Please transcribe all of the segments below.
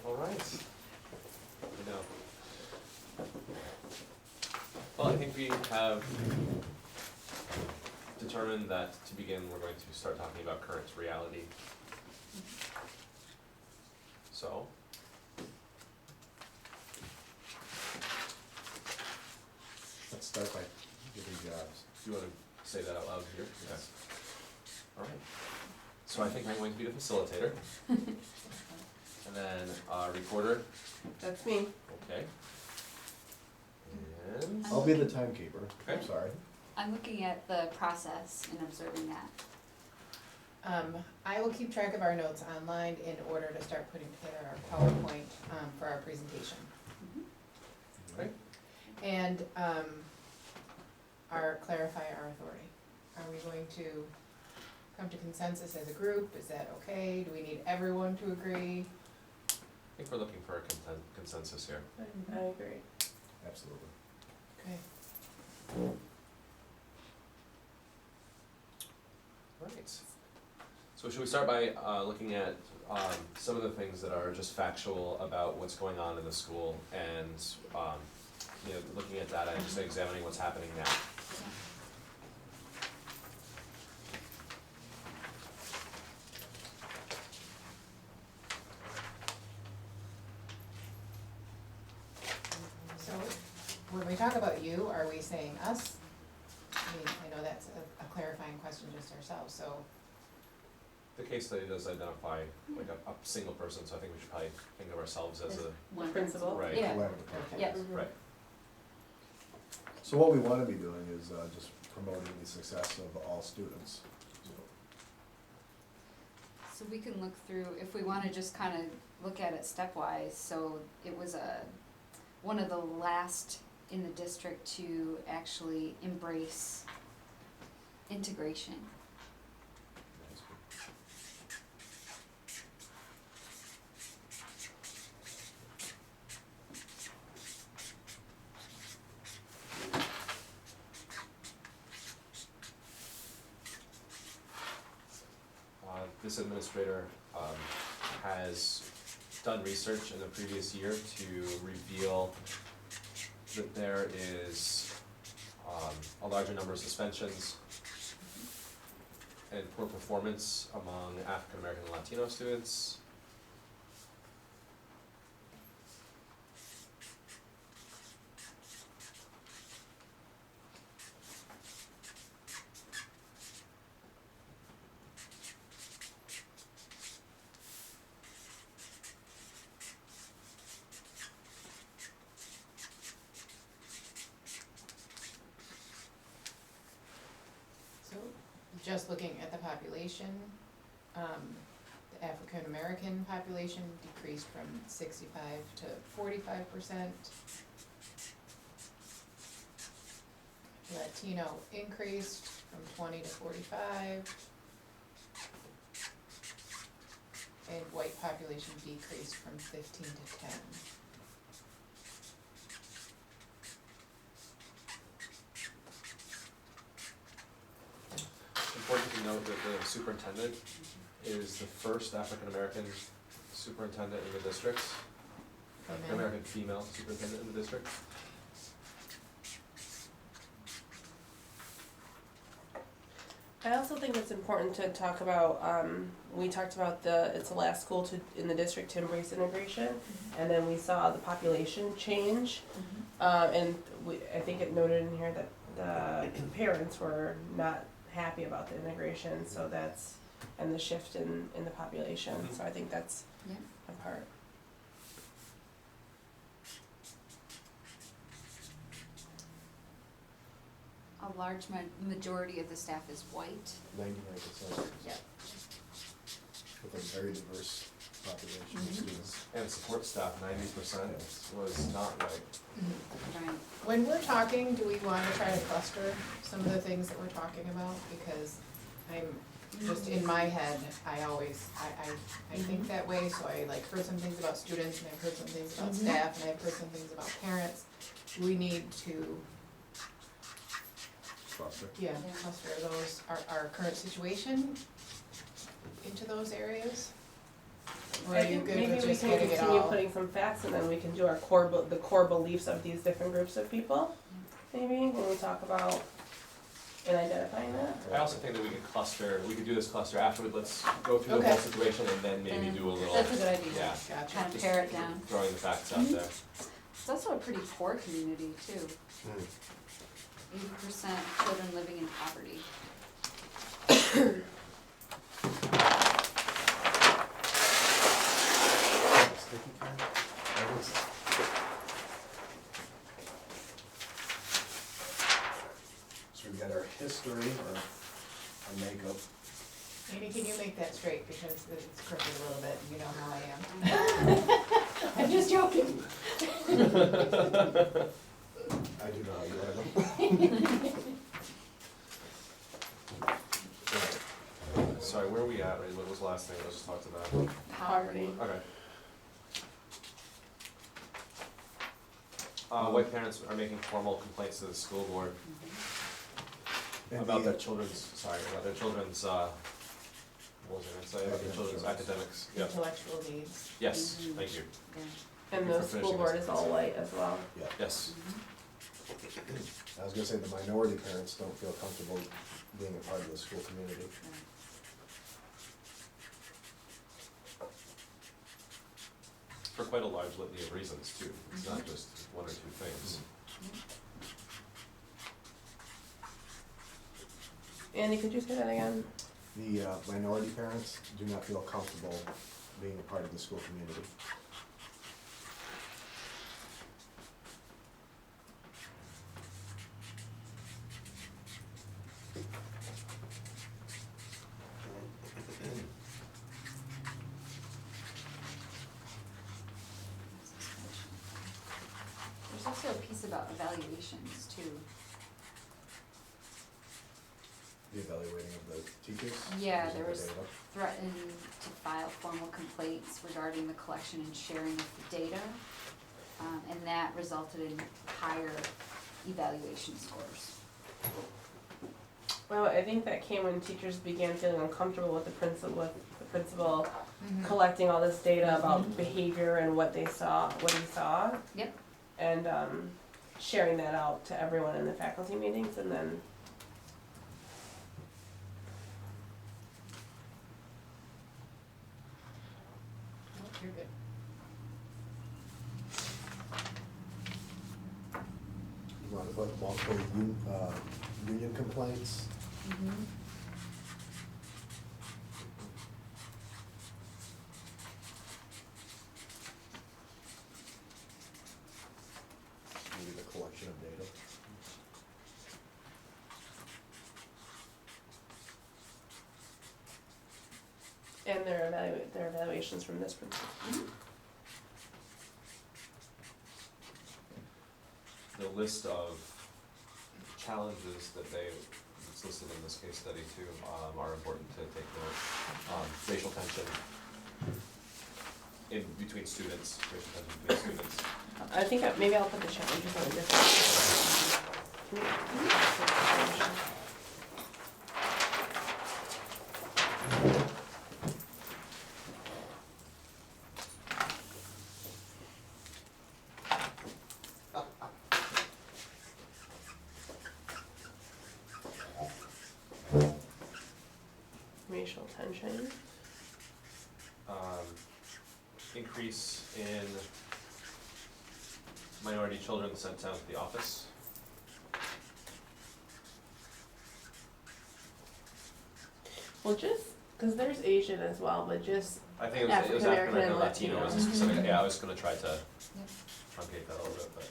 All right. You know. Well, I think we have determined that to begin, we're going to start talking about current reality. So, let's start by giving jobs. do you want to say that out loud here? Yes. All right. So I think I'm going to be the facilitator. And then recorder. That's me. Okay. And I'll be the timekeeper. Okay. I'm sorry. I'm looking at the process and observing that. I will keep track of our notes online in order to start putting together our PowerPoint for our presentation. okay. And clarify our authority. Are we going to come to consensus as a group? Is that okay? Do we need everyone to agree? I think we're looking for a consensus here. I agree. Absolutely. Okay. Right. So should we start by looking at some of the things that are just factual about what's going on in the school and you know, looking at data and just examining what's happening now. So when we talk about you, are we saying us? I mean, I know that's a clarifying question just ourselves, so. The case study does identify like a single person, so I think we should probably think of ourselves as a, One Principal? right, Yeah. Collaborative. Perfect. Yes. right. So what we want to be doing is just promoting the success of all students. So we can look through, if we wanna just kinda look at it stepwise, so it was one of the last in the district to actually embrace integration. This administrator has done research in the previous year to reveal that there is a larger number of suspensions and poor performance among African American and Latino students. So, just looking at the population, the African American population decreased from 65 to 45%. Latino increased from 20 to 45. And white population decreased from 15 to 10. Important to note that the superintendent is the first African American superintendent in the district, African American female superintendent in the district. I also think it's important to talk about, we talked about it's the last school in the district to embrace integration, and then we saw the population change, and I think it noted in here that the parents were not happy about the integration, so and the shift in the population, so I think that's Yeah. a part. A large majority of the staff is white. 99%. Yep. With a very diverse population of students. And support staff, 90% was not white. Right. When we're talking, do we want to try to cluster some of the things that we're talking about? Because I'm, just in my head, I always, I think that way, so I heard some things about students, and I've heard some things about staff, and I've heard some things about parents. We need to, Cluster. yeah, cluster those, our current situation into those areas. Or I are you think good maybe with we just can getting it continue all? putting some facts and then we can do our the core beliefs of these different groups of people, maybe, when we talk about and identifying that. I also think that we could do this cluster afterward, let's go through the Okay. whole situation and then maybe And do a little, that's a good idea. yeah, Gotcha. Kind of Just- pare it down. throwing the facts out there. It's also a pretty poor community too. 80% children living in poverty. Sticky pen? That was- So we've got our history, our makeup. Amy, can you make that straight, because it's crooked a little bit, and you know how I am. I'm just joking. I do know how you are though. Sorry, where are we at, right, what was the last thing I just talked about? Poverty. Okay. White parents are making formal complaints to the school board And about the- their children's, what was I gonna say, about their children's academics, yep, Intellectual needs. yes, Mhm. thank you, Yeah. And Thank you the for school finishing board this. is all white as well. Yeah, yes. I was gonna say the minority parents don't feel comfortable being a part of the school community. For quite a large litany of reasons too, it's not just one or two things. Andy, could you say that again? The minority parents do not feel comfortable being a part of the school community. There's also a piece about evaluations too. The evaluating of the teachers. Yeah, using there the was data. threatened to file formal complaints regarding the collection and sharing of the data. And that resulted in higher evaluation scores. Well, I think that came when teachers began feeling uncomfortable with the principal Mhm. collecting all this data about behavior and what he saw. Yep. And sharing that out to everyone in the faculty meetings, and then Nope, you're good. You wanna put multiple union complaints? Mm-hmm. Maybe the collection of data. and their evaluations from this principal. The list of challenges that it's listed in this case study too, are important to take note. Racial tension between students, racial tension between students. I think maybe I'll put the challenges on a different. Racial tension. Increase in minority children sent down to the office. Well, just, cause there's Asian as well, but just, I think it was African African American American and Latino was a Latino. specific, yeah, I was gonna try to Yep. truncate that a little bit, but.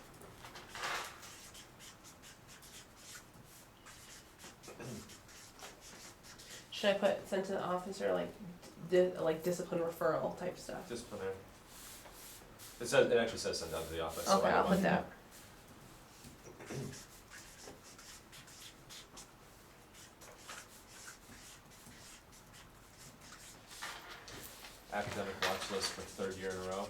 should I put sent to the office or like discipline referral type stuff? Disciplinary. It actually says send down to the office, so Okay, I I'll don't put know. that. Academic watch list for third year in a row.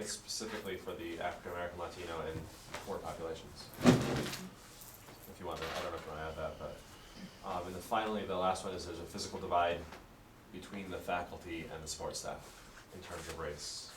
that's specifically for the African American, Latino, and poor populations. If you want to, I don't know if you want to add that, but, and then finally, the last one is there's a physical divide between the faculty and the support staff in terms of race.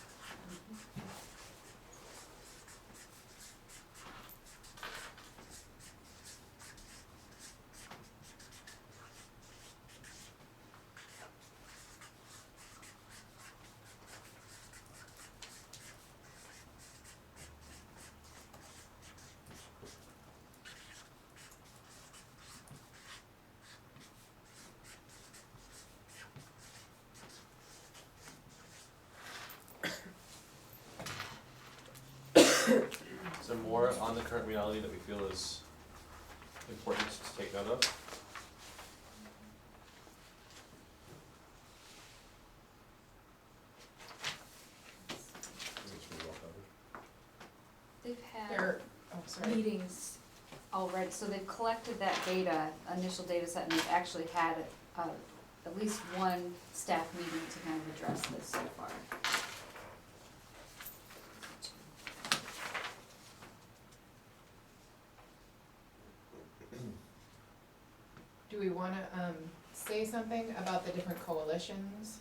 Is there more on the current reality that we feel is important to take note of? I think it's pretty well covered. They've had There, oh, sorry. meetings already, so they've collected that data, initial data set, and they've actually had at least one staff meeting to kind of address this so far. Do we wanna, say something about the different coalitions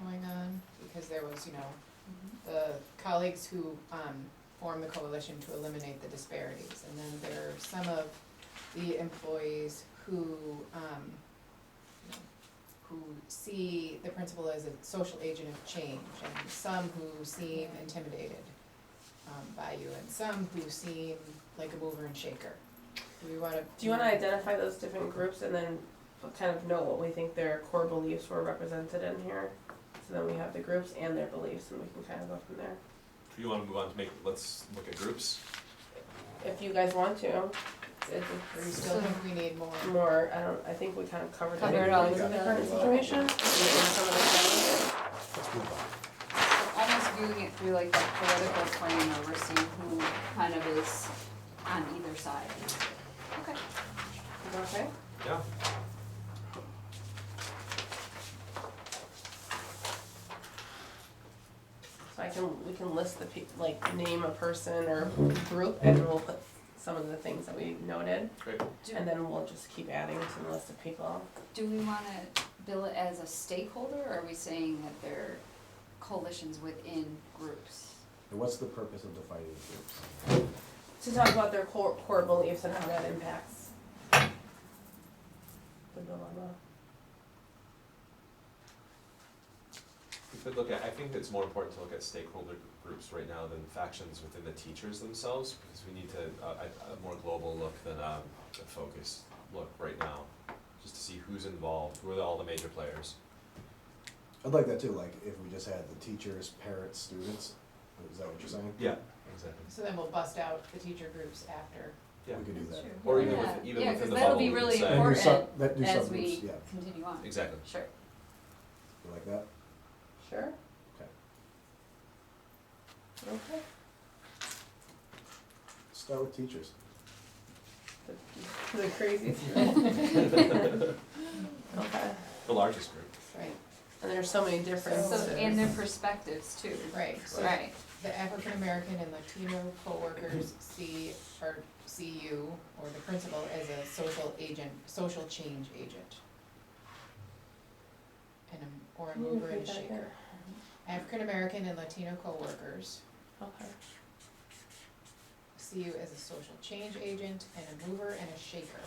going on? Because there was, the colleagues who, formed the coalition to eliminate the disparities. And then there are some of the employees who, who see the principal as a social agent of change, and some who seem intimidated, by you, and some who seem like a mover and shaker. Do we wanna? Do you wanna identify those different groups and then kind of know what we think their core beliefs were represented in here? So then we have the groups and their beliefs, and we can kind of go from there. Do you want to move on to let's look at groups? If you guys want to. Or you still think we need more? More, I think we kind of covered Covered all everything of in the the- current situation. And some of the Let's move on. Almost viewing it through like that political frame where we're seeing who kind of is on either side. Okay. Is that okay? Yeah. So we can list like name a person or group, and we'll put some of the things that we noted, Great. and then we'll just keep adding to the list of people. Do we wanna bill it as a stakeholder, or are we saying that they're coalitions within groups? And what's the purpose of defining groups? To talk about their core beliefs and how that impacts the dilemma. We could look at, I think it's more important to look at stakeholder groups right now than factions within the teachers themselves, because we need to, a more global look than a focused look right now, just to see who's involved, who are all the major players. I'd like that too, like if we just had the teachers, parents, students, is that what you're saying? Yeah, exactly. So then we'll bust out the teacher groups after. Yeah, We could do that. or even Yeah. with, even Yeah, within 'cause the that'll bubble, be we really can say. And do some, important that do as subgroups, we yeah, continue on. Exactly. Sure. you like that? Sure? Okay. Okay. Start with teachers. The craziest group. Okay. The largest group. Right. And there's so many differences. So, and their perspectives too. Right, so Right. the African American and Latino coworkers see you or the principal as a social change agent. And or a Can you mover and a repeat that shaker. again? African American and Latino coworkers Okay. see you as a social change agent and a mover and a shaker.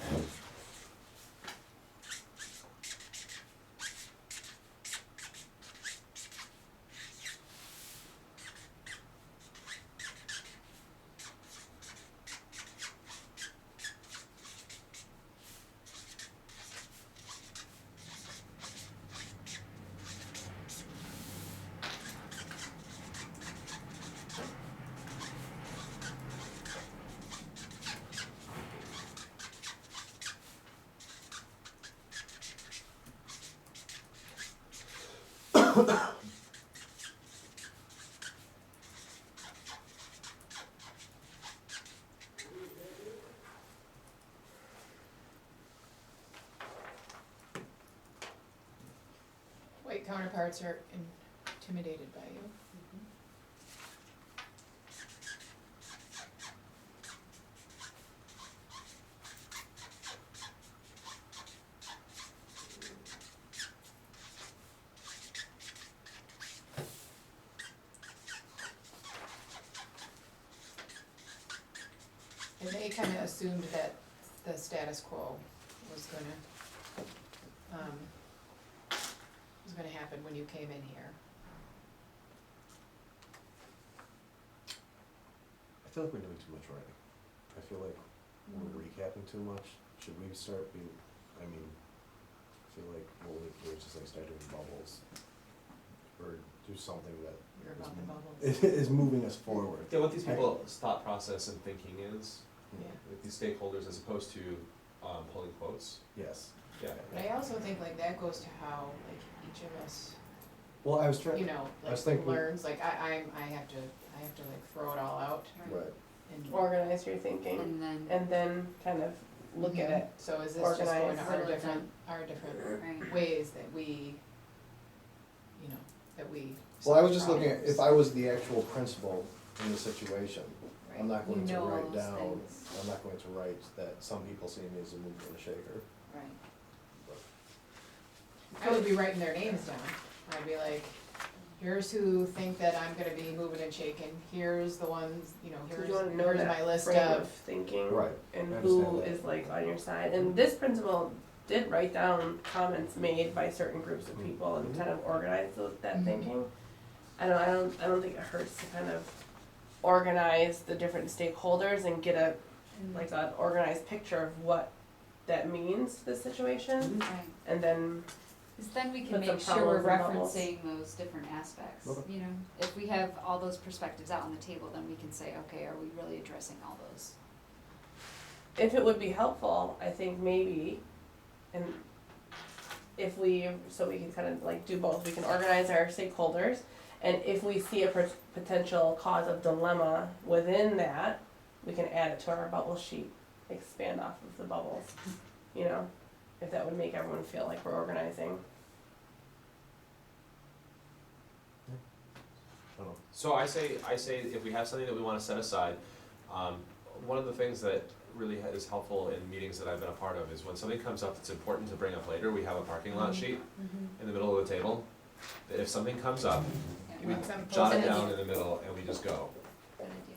White counterparts are intimidated by you. they kind of assumed that the status quo was gonna happen when you came in here. I feel like we're doing too much writing. I feel like we're recapping too much. Should we start being, I mean, I feel like what we do is just like start doing bubbles. Or do something that You're about the bubbles. is moving us forward. Yeah, what these people's thought process and thinking is, Yeah. with these stakeholders, as opposed to pulling quotes. Yes. Yeah. But I also think like that goes to how like each of us, Well, I was trying, you know, I was like thinking- learns, like I have to like throw it all out right, and. Organize your thinking, and then kind of look at it. So is this just going Organize. to our different Right. ways that we, you know, that we. well, I was solve just looking at, problems? if I was the actual principal in the situation, I'm Right. not going You to know all write those down, things. I'm not going to write that some people see me as a mover and a shaker. Right. I would be writing their names down. I'd be like, here's who think that I'm gonna be moving and shaking, here's the ones, you know, Because you wanna know here's that my list frame of. of thinking. Right, And I who understand that. is like on your side. And this principal did write down comments made by certain groups of people and Mhm. kind of organize that Mhm. thinking. I don't think it hurts to kind of organize the different stakeholders and get a like an organized picture of what that means to the situation, Right. and then Because then we can Put some make sure we're problems and bubbles. referencing those different aspects, Okay. you know? If we have all those perspectives out on the table, then we can say, okay, are we really addressing all those? if it would be helpful, I think maybe, and if we, so we can kind of like do both, we can organize our stakeholders, and if we see a potential cause of dilemma within that, we can add it to our bubble sheet, expand off of the bubbles, you know, if that would make everyone feel like we're organizing. I don't know. So I say if we have something that we wanna set aside, one of the things that really is helpful in meetings that I've been a part of is when something comes up that's important to bring up later, we have a parking lot sheet in the middle of the table. That if something comes up, Yeah, we Want some jot it post-its? down in the middle and we just go. good idea.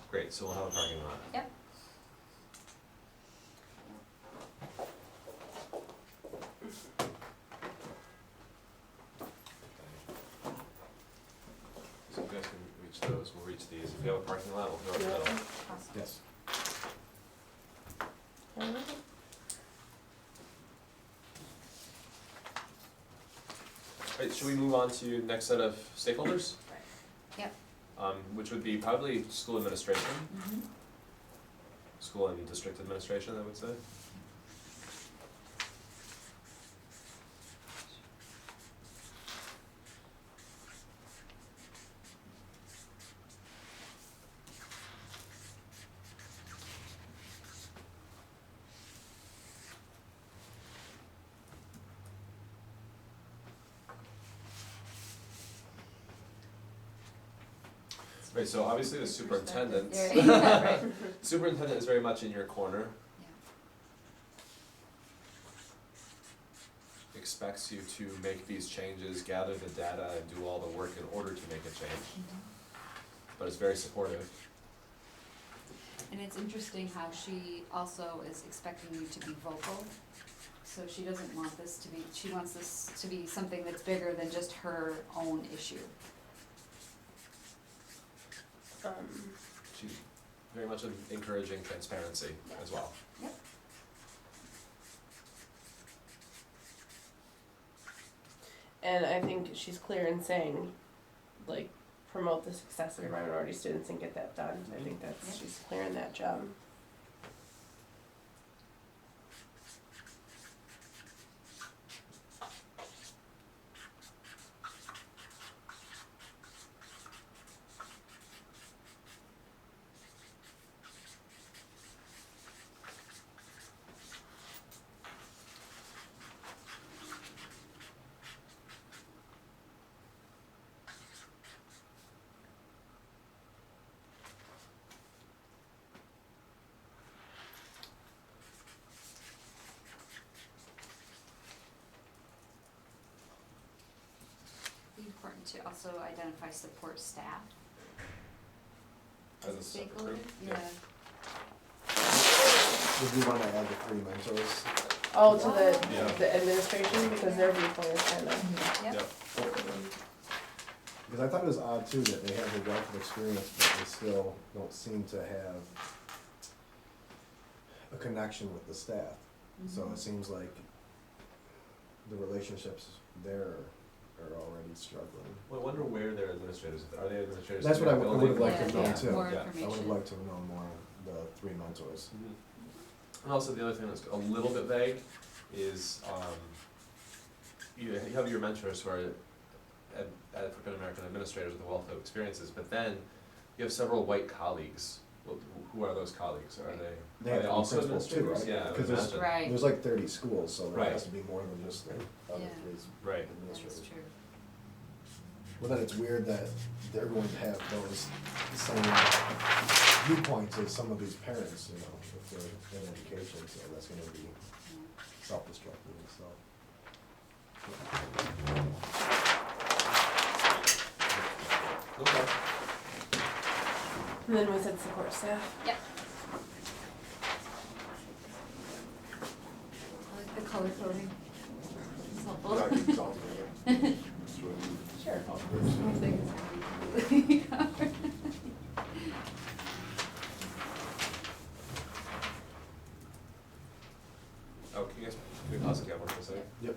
Great, so we'll have a parking lot. Yep. So you guys can reach those, we'll reach these. If we have a parking lot, we'll go in the middle. Awesome. Yes. Right, should we move on to next set of stakeholders? Yep. Which would be probably school administration, Mhm. school and district administration, I would say. Right, so obviously the superintendent, Perspective. Yeah, right. superintendent is very much in your corner, Yeah. expects you to make these changes, gather the data, and do all the work in order to make a change, but is very supportive. And it's interesting how she also is expecting you to be vocal. So she doesn't want this to be, she wants this to be something that's bigger than just her own issue. She's very much encouraging transparency as well. Yep. And I think she's clear in saying, like, promote the success of your minority students and get that done. I think that's, Yeah. she's clear in that job. Be important to also identify support staff As a as a separate stakeholder. group? Yeah. Would you wanna add the 3 mentors? Oh, to Yeah. the administration, because their viewpoint is kind of, Yep. Because I thought it was odd too that they have a wealth of experience, but they still don't seem to have a connection with the staff. So it seems like the relationships there are already struggling. Well, I wonder where their administrators, are they administrators? That's in what I their would building? have liked to Yeah, know yeah, too. more Yeah. I would have information. liked to know more of the 3 mentors. Mhm. And also the other thing that's a little bit vague is, you have your mentors who are African American administrators with a wealth of experiences, but then you have several white colleagues. Well, who are those colleagues? Are They they have to be also principals too, administrators? right? Yeah, I would 'Cause there's- imagine. Right. There's like 30 schools, so there Right. has to be more than just the other Yeah. 3 Right. That's administrators. true. Well, then it's weird that they're going to have those same viewpoints as some of these parents, you know, if they're in education, so that's gonna be self-destructive and stuff. Okay. and then we said support staff. Yep. I like the color coding. It's helpful. Sure. Oh, can you guys, can we pause the camera for a second? Yep.